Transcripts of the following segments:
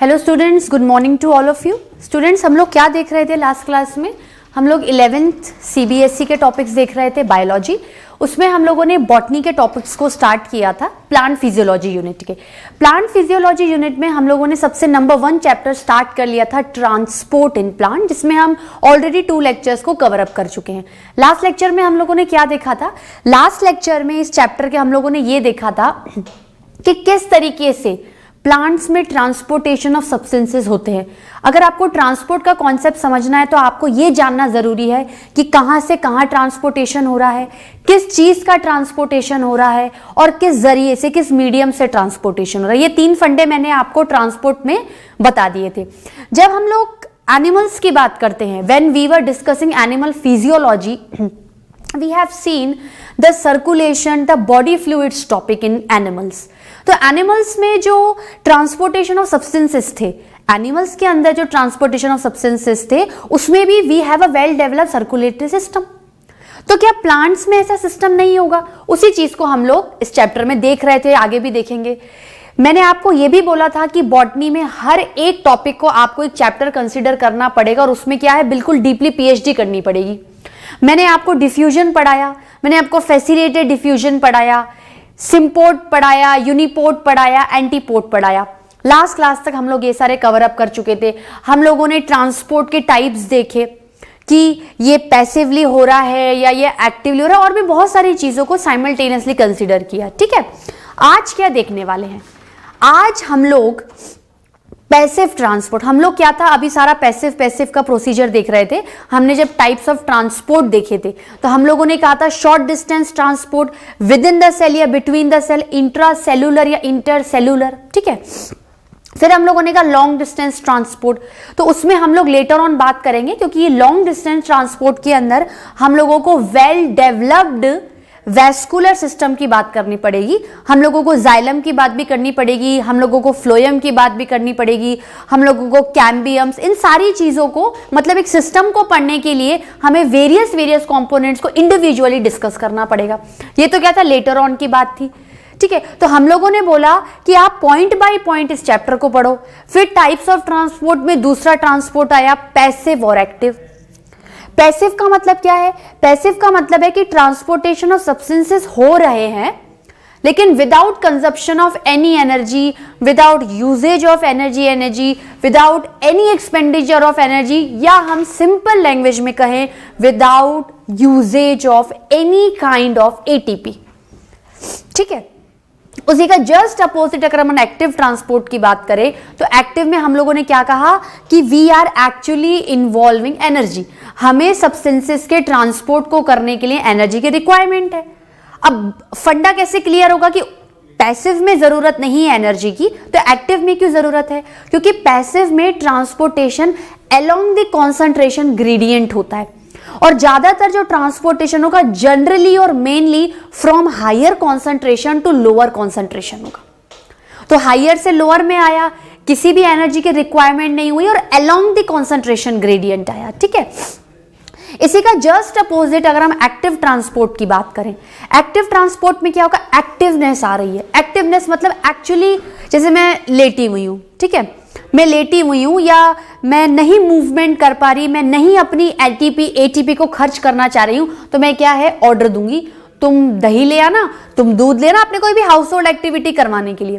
Hello students, good morning to all of you. Students, हम लोग क्या देख रहे थे लास्ट क्लास में? हम लोग 11th CBSE के टॉपिक्स देख रहे थे, बायोलॉजी। उसमें हम लोगों ने बॉटनी के टॉपिक्स को स्टार्ट किया था प्लांट फिजियोलॉजी यूनिट के। प्लांट फिजियोलॉजी यूनिट में हम लोगों ने सबसे नंबर 1 चैप्टर स्टार्ट कर लिया था, ट्रांसपोर्ट इन प्लांट, जिसमें हम ऑलरेडी 2 लेक्चर्स को कवर अप कर चुके हैं। लास्ट लेक्चर में हम लोगों ने क्या देखा था? लास्ट लेक्चर में इस चैप्टर के हम लोगों ने ये देखा था कि किस तरीके से प्लांट्स में ट्रांसपोर्टेशन ऑफ सब्सटेंसेस होते हैं। अगर आपको ट्रांसपोर्ट का कॉन्सेप्ट समझना है तो आपको ये जानना जरूरी है कि कहां से कहां ट्रांसपोर्टेशन हो रहा है, किस चीज का ट्रांसपोर्टेशन हो रहा है और किस जरिए से, किस मीडियम से ट्रांसपोर्टेशन हो रहा है। ये 3 फंडे मैंने आपको ट्रांसपोर्ट में बता दिए थे। जब हम लोग एनिमल्स की बात करते हैं, when we were discussing animal physiology, we have seen the circulation, the body fluids topic in animals। तो एनिमल्स में जो ट्रांसपोर्टेशन ऑफ सब्सटेंसेस थे, एनिमल्स के अंदर जो ट्रांसपोर्टेशन ऑफ सब्सटेंसेस थे, उसमें भी we have a well developed circulatory system. तो क्या प्लांट्स में ऐसा सिस्टम नहीं होगा? उसी चीज को हम लोग इस चैप्टर में देख रहे थे, आगे भी देखेंगे। मैंने आपको यह भी बोला था कि बॉटनी में हर एक टॉपिक को आपको एक चैप्टर कंसीडर करना पड़ेगा और उसमें क्या है, बिल्कुल डीपली PhD करनी पड़ेगी। मैंने आपको डिफ्यूजन पढ़ाया, मैंने आपको फैसिलिटेटेड डिफ्यूजन पढ़ाया, सिम्पोर्ट पढ़ाया, यूनिपोर्ट पढ़ाया, एंटीपोर्ट पढ़ाया। लास्ट क्लास तक हम लोग ये सारे कवर अप कर चुके थे। हम लोगों ने ट्रांसपोर्ट के टाइप्स देखे कि ये पैसिवली हो रहा है या ये एक्टिवली हो रहा है, और भी बहुत सारी चीजों को साइमल्टेनियसली कंसीडर किया। ठीक है, आज क्या देखने वाले हैं? आज हम लोग पैसिव ट्रांसपोर्ट, हम लोग क्या था अभी सारा पैसिव का प्रोसीजर देख रहे थे। हमने जब टाइप्स ऑफ ट्रांसपोर्ट देखे थे तो हम लोगों ने कहा था short distance transport, within the cell या between the cell, intra cellular या इंटर सेलुलर। ठीक है, फिर हम लोगों ने कहा लॉन्ग डिस्टेंस ट्रांसपोर्ट। तो उसमें हम लोग लेटर ऑन बात करेंगे, क्योंकि ये लॉन्ग डिस्टेंस ट्रांसपोर्ट के अंदर हम लोगों को वेल डेवलप्ड वैस्कुलर सिस्टम की बात करनी पड़ेगी, हम लोगों को जाइलम की बात भी करनी पड़ेगी, हम लोगों को फ्लोएम की बात भी करनी पड़ेगी, हम लोगों को कैम्बियम्स, इन सारी चीजों को, मतलब एक सिस्टम को पढ़ने के लिए हमें वेरियस कंपोनेंट्स को इंडिविजुअली डिस्कस करना पड़ेगा। ये तो क्या था, लेटर ऑन की बात थी। ठीक है, तो हम लोगों ने बोला कि आप पॉइंट बाय पॉइंट इस चैप्टर को पढ़ो। फिर टाइप्स ऑफ ट्रांसपोर्ट में दूसरा ट्रांसपोर्ट आया, पैसिव और एक्टिव। पैसिव का मतलब क्या है? पैसिव का मतलब है कि ट्रांसपोर्टेशन ऑफ सब्सटेंसेस हो रहे हैं लेकिन without consumption of any energy, without usages of energy, without any expenditure of energy, या हम सिंपल लैंग्वेज में कहें without usages of any kind of ATP। ठीक है, उसी का जस्ट अपोजिट अगर हम एक्टिव ट्रांसपोर्ट की बात करें तो एक्टिव में हम लोगों ने क्या कहा कि we are actually involving energy. हमें सब्सटेंसेस के ट्रांसपोर्ट को करने के लिए एनर्जी की रिक्वायरमेंट है। अब फंडा कैसे क्लियर होगा कि पैसिव में जरूरत नहीं है एनर्जी की, तो एक्टिव में क्यों जरूरत है? क्योंकि पैसिव में transportation along the concentration gradient होता है, और ज्यादातर जो ट्रांसपोर्टेशन होगा जनरली और mainly from higher concentration to lower concentration होगा। तो हायर से लोअर में आया, किसी भी एनर्जी की रिक्वायरमेंट नहीं हुई और अलोंग द कॉन्सेंट्रेशन ग्रेडियंट आया। ठीक है, इसी का जस्ट अपोजिट अगर हम एक्टिव ट्रांसपोर्ट की बात करें, एक्टिव ट्रांसपोर्ट में क्या होगा, एक्टिवनेस आ रही है। एक्टिवनेस मतलब एक्चुअली जैसे मैं लेटी हुई हूं, ठीक है, मैं लेटी हुई हूं या मैं नहीं मूवमेंट कर पा रही, मैं नहीं अपनी ATP को खर्च करना चाह रही हूं, तो मैं क्या है, ऑर्डर दूंगी, तुम दही ले आना, तुम दूध लेना, अपने कोई भी हाउस होल्ड एक्टिविटी करवाने के लिए।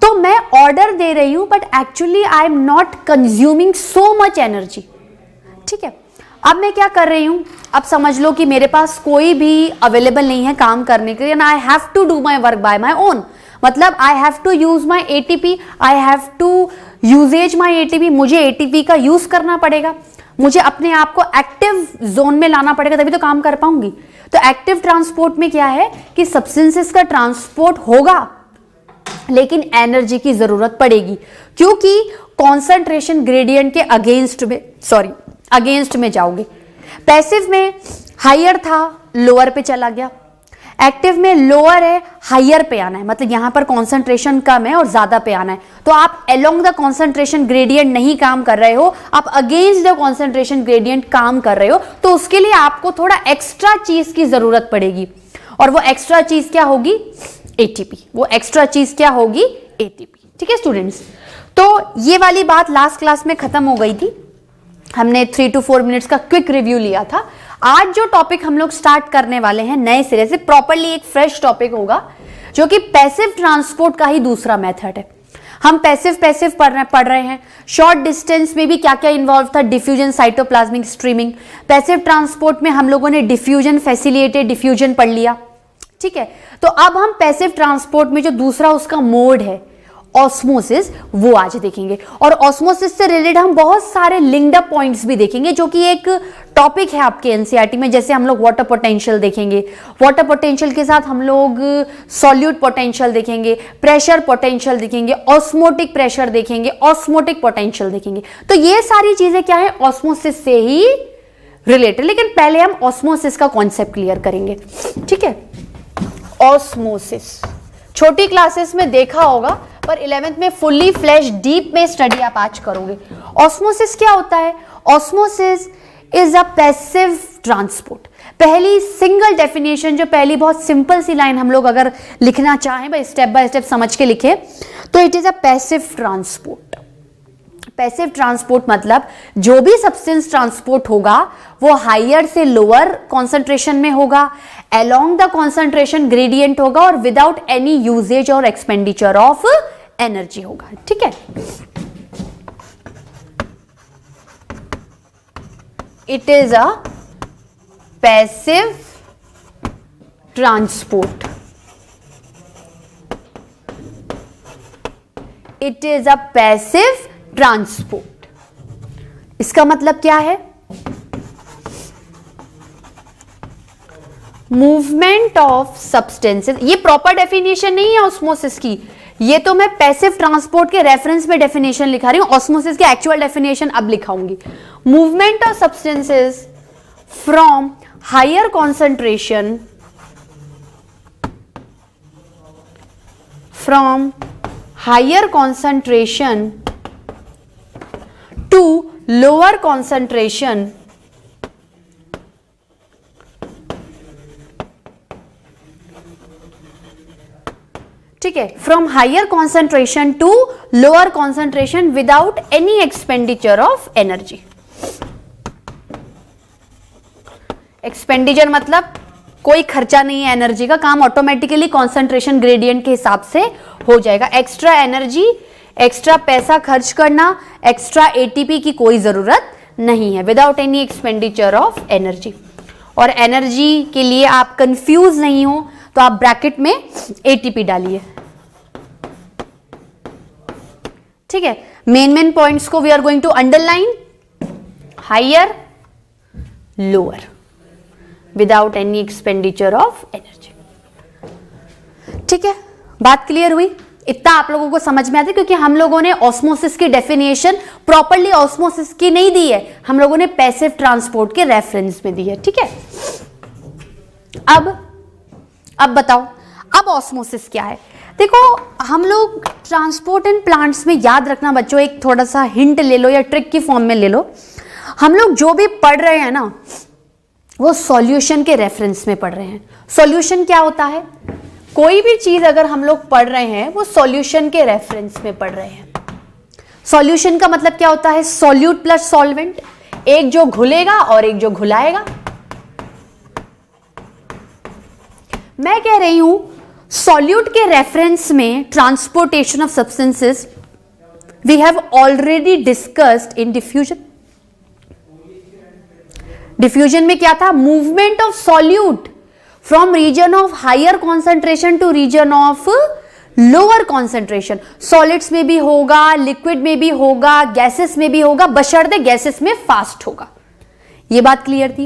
तो मैं ऑर्डर दे रही हूं but actually I am not consuming so much energy. ठीक है, अब मैं क्या कर रही हूं, अब समझ लो कि मेरे पास कोई भी अवेलेबल नहीं है काम करने के लिए, and I have to do my work by my own. मतलब I have to use my ATP, I have to usages my ATP, मुझे ATP का यूज करना पड़ेगा, मुझे अपने आप को एक्टिव जोन में लाना पड़ेगा, तभी तो काम कर पाऊंगी। तो एक्टिव ट्रांसपोर्ट में क्या है कि सब्सटेंसेस का ट्रांसपोर्ट होगा लेकिन एनर्जी की जरूरत पड़ेगी, क्योंकि कॉन्सेंट्रेशन ग्रेडियंट के अगेंस्ट में जाओगे। पैसिव में हायर था, लोअर पे चला गया। एक्टिव में लोअर है, हायर पे आना है, मतलब यहां पर कॉन्सेंट्रेशन कम है और ज्यादा पे आना है। तो आप अलोंग द कॉन्सेंट्रेशन ग्रेडियंट नहीं काम कर रहे हो, आप अगेंस्ट द कॉन्सेंट्रेशन ग्रेडियंट काम कर रहे हो। तो उसके लिए आपको थोड़ा एक्स्ट्रा चीज की जरूरत पड़ेगी, और वो एक्स्ट्रा चीज क्या होगी, ATP। वो एक्स्ट्रा चीज क्या होगी, ATP। ठीक है स्टूडेंट्स, तो तो ये वाली बात लास्ट क्लास में खत्म हो गई थी, हमने 3 to 4 मिनट्स का क्विक रिव्यू लिया था। आज जो टॉपिक हम लोग स्टार्ट करने वाले हैं नए सिरे से, प्रॉपरली एक फ्रेश टॉपिक होगा, जो कि पैसिव ट्रांसपोर्ट का ही दूसरा मेथड है। हम पैसिव पढ़ रहे हैं। शॉर्ट डिस्टेंस में भी क्या क्या इन्वॉल्व था, diffusion, cytoplasmic streaming. Passive transport में हम लोगों ने डिफ्यूजन, फैसिलिटेटेड डिफ्यूजन पढ़ लिया, ठीक है। तो अब हम पैसिव ट्रांसपोर्ट में जो दूसरा उसका मोड है ऑस्मोसिस, वो आज देखेंगे। और ऑस्मोसिस से रिलेटेड हम बहुत सारे लिंक्ड अप पॉइंट्स भी देखेंगे, जो कि एक टॉपिक है आपके एनसीईआरटी में। जैसे हम लोग वाटर पोटेंशियल देखेंगे, वाटर पोटेंशियल के साथ हम लोग सॉल्यूट पोटेंशियल देखेंगे, प्रेशर पोटेंशियल देखेंगे, ऑस्मोटिक प्रेशर देखेंगे, ऑस्मोटिक पोटेंशियल देखेंगे। तो ये सारी चीजें क्या है, ऑस्मोसिस से ही रिलेटेड। लेकिन पहले हम ऑस्मोसिस का कॉन्सेप्ट क्लियर करेंगे, ठीक है। ऑस्मोसिस छोटी क्लासेस में देखा होगा, पर 11th में फुल्ली फ्लैश डीप में स्टडी आप आज करोगे। ऑस्मोसिस क्या होता है? Osmosis is a passive transport. पहली सिंगल डेफिनेशन, जो पहली बहुत सिंपल सी लाइन हम लोग अगर लिखना चाहें, भाई स्टेप बाय स्टेप समझ के लिखे, तो it is a passive transport. Passive transport मतलब जो भी सब्सटेंस ट्रांसपोर्ट होगा वो हायर से लोअर कॉन्सेंट्रेशन में होगा, अलोंग द कॉन्सेंट्रेशन ग्रेडियंट होगा, और विदाउट एनी यूजेज और एक्सपेंडिचर ऑफ एनर्जी होगा, ठीक है। It is a passive transport. It is a passive transport. इसका मतलब क्या है? Movement of substances. ये प्रॉपर डेफिनेशन नहीं है ऑस्मोसिस की, ये तो मैं पैसिव ट्रांसपोर्ट के रेफरेंस में डेफिनेशन लिखा रही हूं। ऑस्मोसिस के एक्चुअल डेफिनेशन अब लिखाऊंगी। Movement of substances from higher concentration, from higher concentration to lower concentration, ठीक है, from higher concentration to lower concentration without any expenditure of energy. Expenditure मतलब कोई खर्चा नहीं है एनर्जी का, काम ऑटोमेटिकली कॉन्सेंट्रेशन ग्रेडियंट के हिसाब से हो जाएगा। एक्स्ट्रा एनर्जी, एक्स्ट्रा पैसा खर्च करना, एक्स्ट्रा एटीपी की कोई जरूरत नहीं है, without any expenditure of energy. और एनर्जी के लिए आप कंफ्यूज नहीं हो तो आप ब्रैकेट में एटीपी डालिए, ठीक है। मेन पॉइंट्स को we are going to underline, higher, lower, without any expenditure of energy, ठीक है। बात क्लियर हुई? इतना आप लोगों को समझ में आता है, क्योंकि हम लोगों ने ऑस्मोसिस की डेफिनेशन प्रॉपर्ली ऑस्मोसिस की नहीं दी है, हम लोगों ने पैसिव ट्रांसपोर्ट के रेफरेंस में दी है, ठीक है। अब बताओ, अब ऑस्मोसिस क्या है? देखो, हम लोग ट्रांसपोर्ट एंड प्लांट्स में याद रखना बच्चों, एक थोड़ा सा हिंट ले लो या ट्रिक की फॉर्म में ले लो। हम लोग जो भी पढ़ रहे हैं ना, वो सॉल्यूशन के रेफरेंस में पढ़ रहे हैं। सॉल्यूशन क्या होता है? कोई भी चीज अगर हम लोग पढ़ रहे हैं वो सॉल्यूशन के रेफरेंस में पढ़ रहे हैं। सॉल्यूशन का मतलब क्या होता है? सॉल्यूट प्लस सॉल्वेंट, एक जो घुलेगा और एक जो घुलाएगा। मैं कह रही हूं सॉल्यूट के रेफरेंस में transportation of substances we have already discussed in diffusion. Diffusion में क्या था? Movement of solute from region of higher concentration to region of lower concentration. Solids में भी होगा, लिक्विड में भी होगा, गैसेस में भी होगा, बशर्ते गैसेस में फास्ट होगा। ये बात क्लियर थी।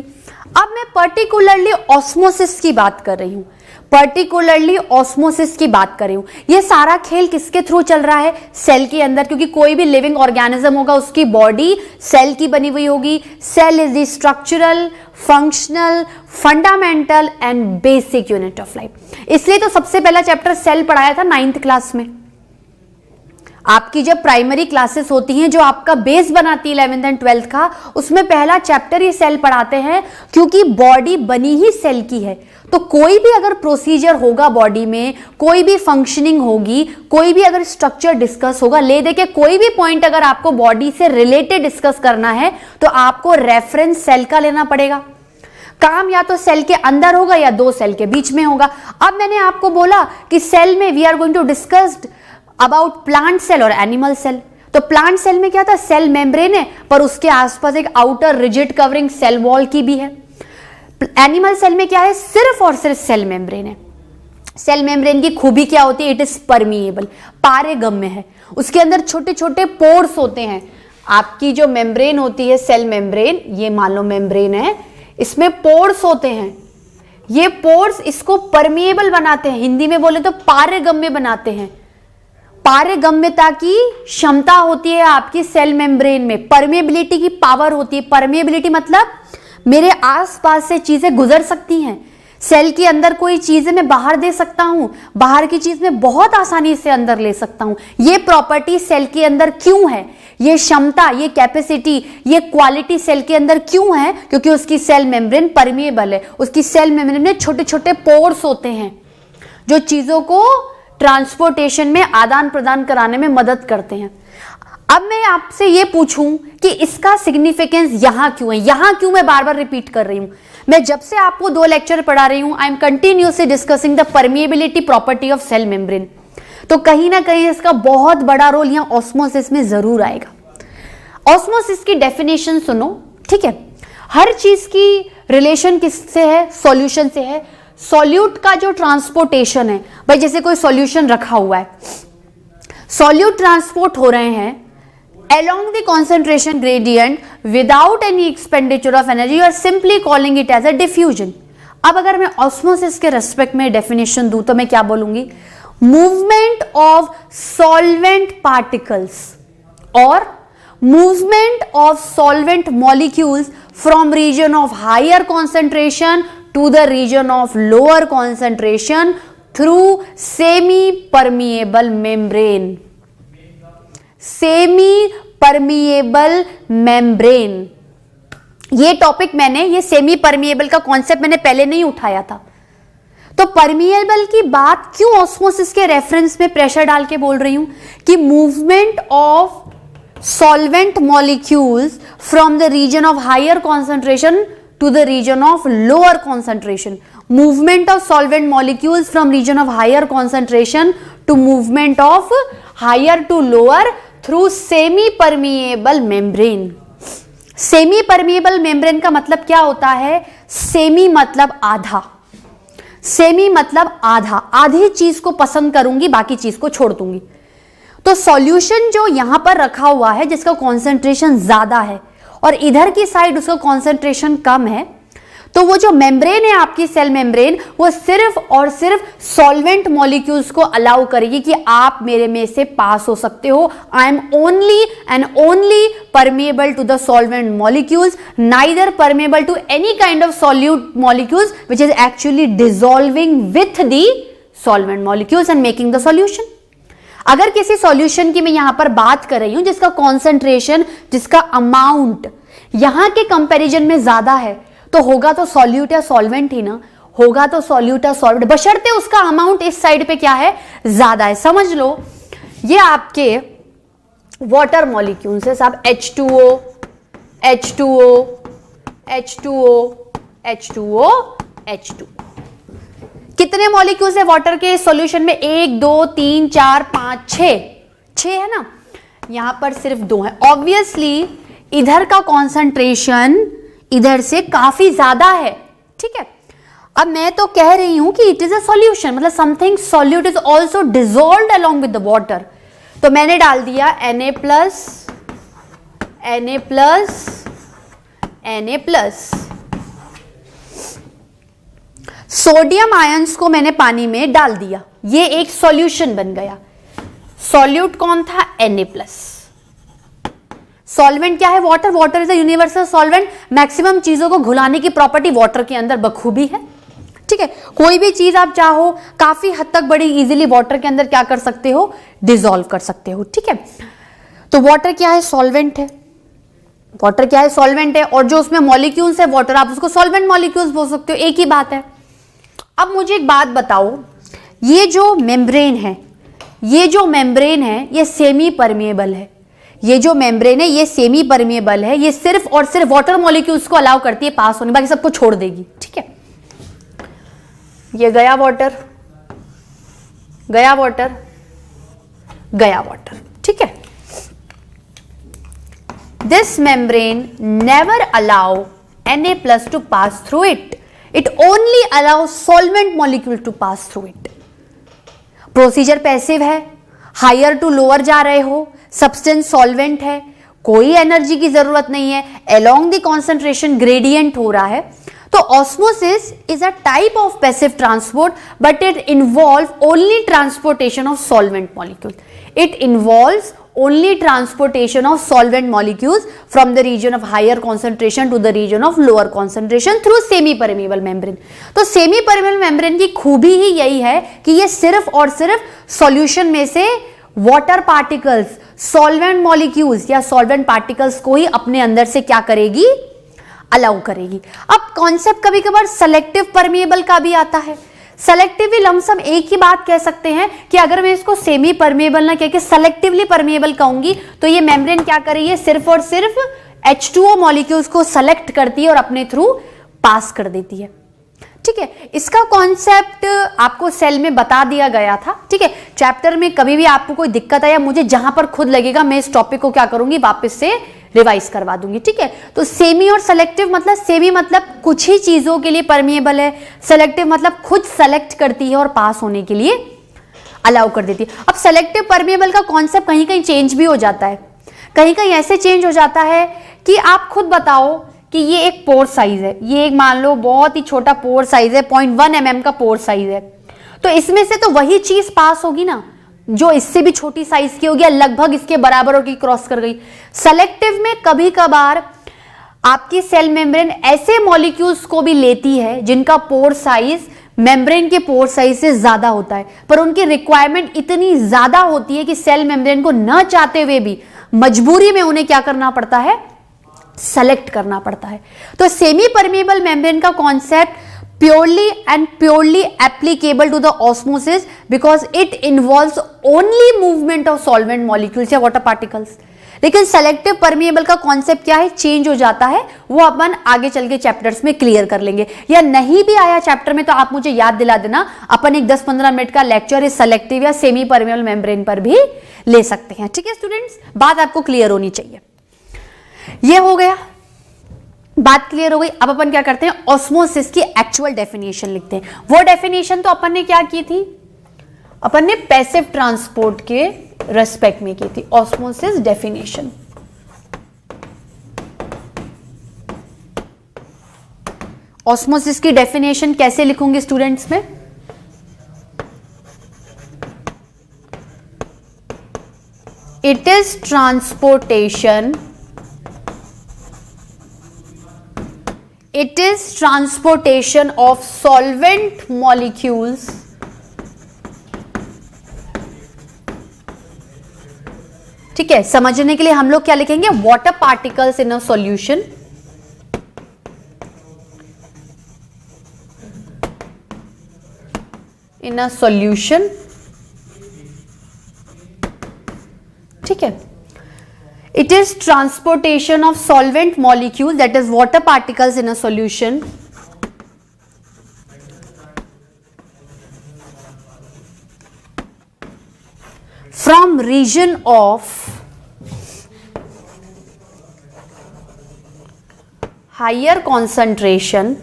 अब मैं पर्टिकुलरली ऑस्मोसिस की बात कर रही हूं, पर्टिकुलरली ऑस्मोसिस की बात कर रही हूं। ये सारा खेल किसके थ्रू चल रहा है? सेल के अंदर, क्योंकि कोई भी लिविंग ऑर्गेनिज्म होगा उसकी बॉडी सेल की बनी हुई होगी। Cell is the structural, functional, fundamental and basic unit of life. इसलिए तो सबसे पहला चैप्टर सेल पढ़ाया था 9th क्लास में। आपकी जब प्राइमरी क्लासेस होती हैं जो आपका बेस बनाती है 11th एंड 12th का, उसमें पहला चैप्टर ये सेल पढ़ाते हैं, क्योंकि बॉडी बनी ही सेल की है। तो कोई भी अगर प्रोसीजर होगा बॉडी में, कोई भी फंक्शनिंग होगी, कोई भी अगर स्ट्रक्चर डिस्कस होगा, ले दे के कोई भी पॉइंट अगर आपको बॉडी से रिलेटेड डिस्कस करना है तो आपको रेफरेंस सेल का लेना पड़ेगा। काम या तो सेल के अंदर होगा या दो सेल के बीच में होगा। अब मैंने आपको बोला कि सेल में we are going to discuss about plant cell और एनिमल सेल। तो प्लांट सेल में क्या था, सेल मेम्ब्रेन है पर उसके आसपास एक outer rigid covering cell wall की भी है। एनिमल सेल में क्या है, सिर्फ और सिर्फ सेल मेम्ब्रेन है। सेल मेम्ब्रेन की खूबी क्या होती है, इट इज परमिएबल, पारगम्य है। उसके अंदर छोटे छोटे पोर्स होते हैं। आपकी जो मेम्ब्रेन होती है सेल मेम्ब्रेन, ये मान लो मेम्ब्रेन है, इसमें पोर्स होते हैं। ये पोर्स इसको परमिएबल बनाते हैं, हिंदी में बोले तो पारगम्य बनाते हैं। पारगम्यता की क्षमता होती है आपकी सेल मेम्ब्रेन में, परमेबिलिटी की पावर होती है। परमेबिलिटी मतलब मेरे आसपास से चीजें गुजर सकती हैं। सेल के अंदर कोई चीज मैं बाहर दे सकता हूं, बाहर की चीज मैं बहुत आसानी से अंदर ले सकता हूं। ये प्रॉपर्टी सेल के अंदर क्यों है, ये क्षमता, ये कैपेसिटी, ये क्वालिटी सेल के अंदर क्यों है, क्योंकि उसकी सेल मेम्ब्रेन परमिएबल है। उसकी सेल मेम्ब्रेन में छोटे छोटे पोर्स होते हैं जो चीजों को ट्रांसपोर्टेशन में आदान प्रदान कराने में मदद करते हैं। अब मैं आपसे ये पूछूं कि इसका सिग्निफिकेंस यहां क्यों है, यहां क्यों मैं बार बार रिपीट कर रही हूं। मैं जब से आपको 2 लेक्चर पढ़ा रही हूं, I am continuously discussing the permeability property of cell membrane. तो कहीं ना कहीं इसका बहुत बड़ा रोल यहां ऑस्मोसिस में जरूर आएगा। ऑस्मोसिस की डेफिनेशन सुनो, ठीक है। हर चीज की रिलेशन किससे है, सॉल्यूशन से है। सॉल्यूट का जो ट्रांसपोर्टेशन है, भाई जैसे कोई सॉल्यूशन रखा हुआ है, सॉल्यूट ट्रांसपोर्ट हो रहे हैं along the concentration gradient without any expenditure of energy, you are simply calling it as a diffusion. अब अगर मैं ऑस्मोसिस के रेस्पेक्ट में डेफिनेशन दूं तो मैं क्या बोलूंगी, मूवमेंट ऑफ सॉल्वेंट पार्टिकल्स और movement of solvent molecules from region of higher concentration to the region of lower concentration through semi permeable membrane. Semi permeable membrane, ये टॉपिक मैंने, ये सेमी परमिएबल का कॉन्सेप्ट मैंने पहले नहीं उठाया था। तो परमिएबल की बात क्यों ऑस्मोसिस के रेफरेंस में प्रेशर डाल के बोल रही हूं कि movement of solvent molecules from the region of higher concentration to the region of lower concentration, movement of solvent molecules from region of higher concentration to movement of higher to lower through semi permeable membrane. Semi permeable membrane का मतलब क्या होता है, semi मतलब आधा, semi मतलब आधा, आधी चीज को पसंद करूंगी बाकी चीज को छोड़ दूंगी। तो सॉल्यूशन जो यहां पर रखा हुआ है जिसका कॉन्सेंट्रेशन ज्यादा है और इधर की साइड उसका कॉन्सेंट्रेशन कम है, तो वो जो मेम्ब्रेन है आपकी सेल मेम्ब्रेन, वो सिर्फ और सिर्फ सॉल्वेंट मॉलिक्यूल्स को अलाउ करेगी कि आप मेरे में से पास हो सकते हो। I am only and only permeable to the solvent molecules, neither permeable to any kind of solute molecules which is actually dissolving with the solvent molecules and making the solution. अगर किसी सॉल्यूशन की मैं यहां पर बात कर रही हूं जिसका कॉन्सेंट्रेशन, जिसका अमाउंट यहां के कंपैरिजन में ज्यादा है, तो होगा तो सॉल्यूट या सॉल्वेंट ही ना, होगा तो सॉल्यूट या सॉल्वेंट, बशर्ते उसका अमाउंट इस साइड पे क्या है, ज्यादा है। समझ लो ये आपके वाटर मॉलिक्यूल्स है साहब, H2O, H2O, H2O, H2O, H2O। कितने मॉलिक्यूल्स है वाटर के सॉल्यूशन में, 1 2 3 4 5 6 है ना, यहां पर सिर्फ 2 है। ऑब्वियसली इधर का कॉन्सेंट्रेशन इधर से काफी ज्यादा है, ठीक है। अब मैं तो कह रही हूं कि इट इज अ सॉल्यूशन, मतलब something solute is also dissolved along with the water. तो मैंने डाल दिया Na+, Na+, Na+। Sodium ions को मैंने पानी में डाल दिया, ये एक सॉल्यूशन बन गया। सॉल्यूट कौन था, Na+। सॉल्वेंट क्या है, water. Water is a universal solvent, maximum चीजों को घुलाने की प्रॉपर्टी वाटर के अंदर बखूबी है, ठीक है, कोई भी चीज आप चाहो काफी हद तक बड़ी इजीली वाटर के अंदर क्या कर सकते हो, डिसॉल्व कर सकते हो। ठीक है, तो वाटर क्या है, सॉल्वेंट है। वाटर क्या है, सॉल्वेंट है, और जो उसमें मॉलिक्यूल्स है वाटर, आप उसको सॉल्वेंट मॉलिक्यूल्स बोल सकते हो, एक ही बात है। अब मुझे एक बात बताओ, ये जो मेम्ब्रेन है, ये सेमी परमिएबल है। ये जो मेम्ब्रेन है ये सेमी परमिएबल है, ये सिर्फ और सिर्फ वाटर मॉलिक्यूल्स को अलाउ करती है पास होने, बाकी सबको छोड़ देगी। ठीक है, ये गया वाटर, गया वाटर, गया वाटर। ठीक है, this membrane never allow Na+ to pass through it, it only allow solvent molecule to pass through it. Procedure passive है, हायर टू लोअर जा रहे हो, सब्सटेंस सॉल्वेंट है, कोई एनर्जी की जरूरत नहीं है, अलोंग द कॉन्सेंट्रेशन ग्रेडियंट हो रहा है। तो osmosis is a type of passive transport, but it involve only transportation of solvent molecule. It involves only transportation of solvent molecules from the region of higher concentration to the region of lower concentration through semi permeable membrane। तो semi permeable membrane की खूबी ही यही है कि ये सिर्फ और सिर्फ सॉल्यूशन में से वाटर पार्टिकल्स, सॉल्वेंट मॉलिक्यूल्स या सॉल्वेंट पार्टिकल्स को ही अपने अंदर से क्या करेगी, अलाउ करेगी। अब कॉन्सेप्ट कभी कभार सेलेक्टिव परमिएबल का भी आता है। सेलेक्टिवली लमसम एक ही बात कह सकते हैं कि अगर मैं इसको सेमी परमिएबल ना कह के सेलेक्टिवली परमिएबल कहूंगी तो ये मेम्ब्रेन क्या कर रही है, सिर्फ और सिर्फ H2O मॉलिक्यूल्स को सेलेक्ट करती है और अपने थ्रू पास कर देती है। ठीक है, इसका कॉन्सेप्ट आपको सेल में बता दिया गया था। ठीक है, चैप्टर में कभी भी आपको कोई दिक्कत है या मुझे जहां पर खुद लगेगा मैं इस टॉपिक को क्या करूंगी, वापस से रिवाइज करवा दूंगी। ठीक है, तो सेमी और सेलेक्टिव मतलब, सेमी मतलब कुछ ही चीजों के लिए परमिएबल है, सेलेक्टिव मतलब खुद सेलेक्ट करती है और पास होने के लिए अलाउ कर देती है। अब सेलेक्टिव परमिएबल का कॉन्सेप्ट कहीं कहीं चेंज भी हो जाता है, कहीं कहीं ऐसे चेंज हो जाता है कि आप खुद बताओ कि ये एक पोर साइज है, ये एक मान लो बहुत ही छोटा पोर साइज है, 0.1 mm का पोर साइज है, तो इसमें से तो वही चीज पास होगी ना जो इससे भी छोटी साइज की होगी या लगभग इसके बराबर होगी, क्रॉस कर गई। सेलेक्टिव में कभी कभार आपकी सेल मेम्ब्रेन ऐसे मॉलिक्यूल्स को भी लेती है जिनका पोर साइज मेम्ब्रेन के पोर साइज से ज्यादा होता है, पर उनकी रिक्वायरमेंट इतनी ज्यादा होती है कि सेल मेम्ब्रेन को न चाहते हुए भी मजबूरी में उन्हें क्या करना पड़ता है, सेलेक्ट करना पड़ता है। तो सेमी परमिएबल मेम्ब्रेन का concept purely applicable to the osmosis because it involves only movement of solvent molecules या water particles। लेकिन सेलेक्टिव परमिएबल का कॉन्सेप्ट क्या है, चेंज हो जाता है, वो अपन आगे चल के चैप्टर्स में क्लियर कर लेंगे, या नहीं भी आया चैप्टर में तो आप मुझे याद दिला देना, अपन एक 10-15 मिनट का लेक्चर इस सेलेक्टिव या सेमी परमिएबल मेम्ब्रेन पर भी ले सकते हैं। ठीक है स्टूडेंट्स, बात आपको क्लियर होनी चाहिए। ये हो गया, बात क्लियर हो गई। अब अपन क्या करते हैं, ऑस्मोसिस की एक्चुअल डेफिनेशन लिखते हैं। वो डेफिनेशन तो अपन ने क्या की थी, अपन ने पैसिव ट्रांसपोर्ट के रेस्पेक्ट में की थी, ऑस्मोसिस डेफिनेशन। ऑस्मोसिस की डेफिनेशन कैसे लिखूंगी स्टूडेंट्स में, it is transportation, it is transportation of solvent molecules ठीक है, समझने के लिए हम लोग क्या लिखेंगे, water particles in a solution, in a solution. ठीक है, it is transportation of solvent molecule, that is water particles in a solution from region of higher concentration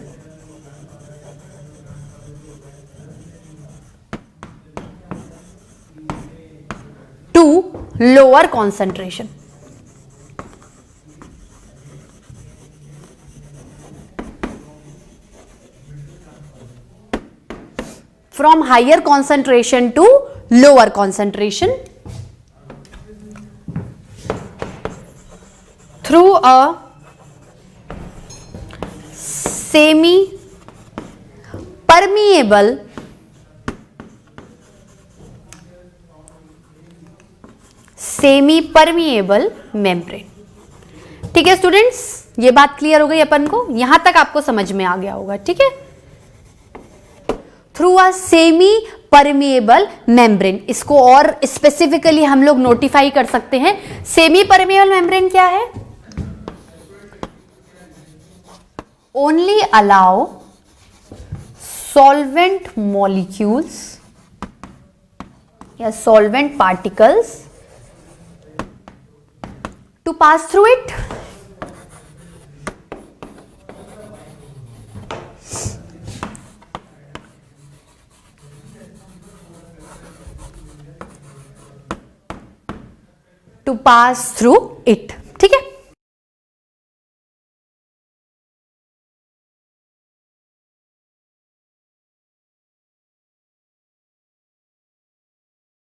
to lower concentration। from higher concentration to lower concentration through a semi permeable semi permeable membrane. ठीक है students, ये बात clear हो गई अपन को, यहां तक आपको समझ में आ गया होगा। ठीक है, through a semi permeable membrane, इसको और स्पेसिफिकली हम लोग नोटिफाई कर सकते हैं। सेमी परमिएबल मेम्ब्रेन क्या है? ओनली अलाउ सॉल्वेंट मॉलिक्यूल्स या solvent particles to pass through it. To pass through it.